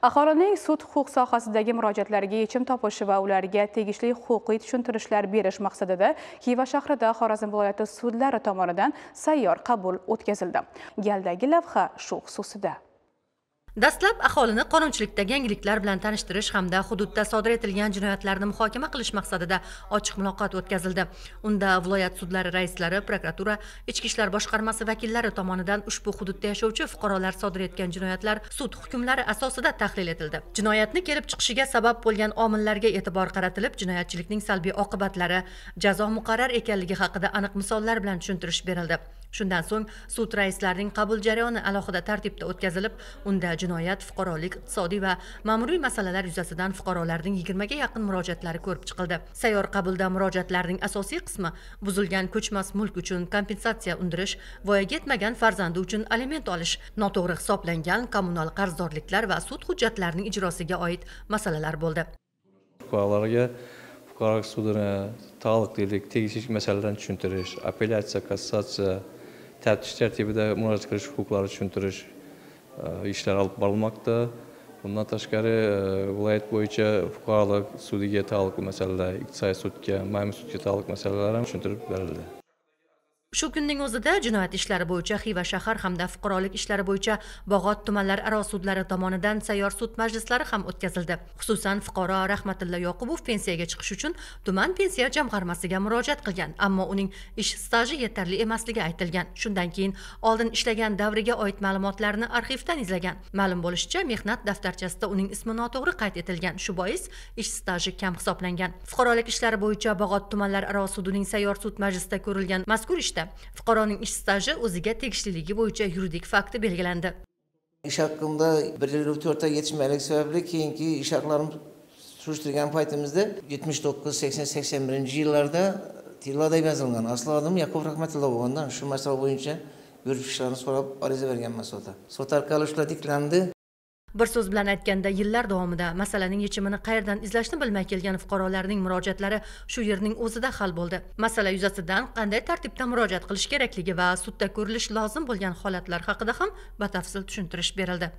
Aholining sud huquq sohasidagi murojaatlariga yechim topish va ularga tegishli huquqiy tushuntirishlar berish maqsadida Xiva shahrida Xorazm viloyati sudlari tomonidan sayyor qabul o'tkazildi. Galdagi lavha shu xususida. Dastlab aholini qonunchilikdagi yangiliklar bilan tanishtirish hamda hududda sodir etilgan jinoyatlarni muhokama qilish maqsadida ochiq muloqot o'tkazildi. Unda viloyat sudlari raislari, prokuratura, ichki ishlar boshqarmasi vakillari tomonidan ushbu hududda yashovchi fuqarolar sodir etgan jinoyatlar sud hukmlari asosida tahlil etildi. Jinoyatni kelib chiqishiga sabab bo'lgan omillarga e'tibor qaratilib, jinoyatchilikning salbiy oqibatlari, jazo muqarrar ekanligi haqida aniq misollar bilan tushuntirish berildi. Shundan so'ng sud raislarining qabul jarayoni alohida tartibda o'tkazilib, unda jinoyat, fuqarolik, iqtisodiy va ma'muriy masalalar yuzasidan fuqarolarning 20 ga yaqin murojaatlari ko'rib chiqildi. Sayyor qabulda murojaatlarning asosiy qismi buzilgan ko'chmas mulk uchun kompensatsiya undirish, voyaga yetmagan farzandi uchun aliment olish, noto'g'ri hisoblangan kommunal qarzdorliklar va sud hujjatlarining ijrosiga oid masalalar bo'ldi. Fuqarolarga fuqarolik sudini taalluqlilik, tegishli masalalarni tushuntirish, apellyatsiya, kassatsiya, taftish tartibida murojaat qilish huquqlarini tushuntirish ishlar olib borilmoqda. Bundan tashqari viloyat bo'yicha fuqarolik sudiga taalluqli masalalar, iqtisodiy sudga, ma'muriy sudga taalluqli masalalar ham tushuntirib berildi. Shu kunning o'zida jinoyat ishlari bo'yicha Xiva shahar hamda fuqarolik ishlari bo'yicha Bog'ot tumanlararo sudlari tomonidan sayyor sud majlislari ham o'tkazildi. Xususan, fuqaro Rahmatilla Yoqubov pensiyaga chiqish uchun tuman pensiya jamg'armasiga murojaat qilgan, ammo uning ish staji yetarli emasligi aytilgan. Shundan keyin oldin ishlagan davriga oid ma'lumotlarni arxivdan izlagan. Ma'lum bo'lishicha, mehnat daftarchasida uning ismi noto'g'ri qayd etilgan. Shu bois ish staji kam hisoblangan. Fuqarolik ishlari bo'yicha Bog'ot tumanlararo sudining sayyor sud majlisida ko'rilgan mazkur ishda fuqaroning ish staji o'ziga tegishliligi bo'yicha yuridik fakti belgilandi. Ish haqimda 1.4 yetishmaylik sababli keyingi ish haqlarimni surishtirgan paytimizda 79, 80, 81 yillarda tilada yozilgan. Asli adım Yakub Rahmatilla bo'lgandan shu masala bo'yicha yuridik ishlarni so'rab ariza berganman sudda. Sud orqali ushlar tiklandi. Bir so'z bilan aytganda, yillar davomida masalaning yechimini qayerdan izlashni bilmay kelgan fuqarolarning murojaatlari shu yerning o'zida hal bo'ldi. Masala yuzasidan qanday tartibda murojaat qilish kerakligi va sudda ko'rilish lozim bo'lgan holatlar haqida ham batafsil tushuntirish berildi.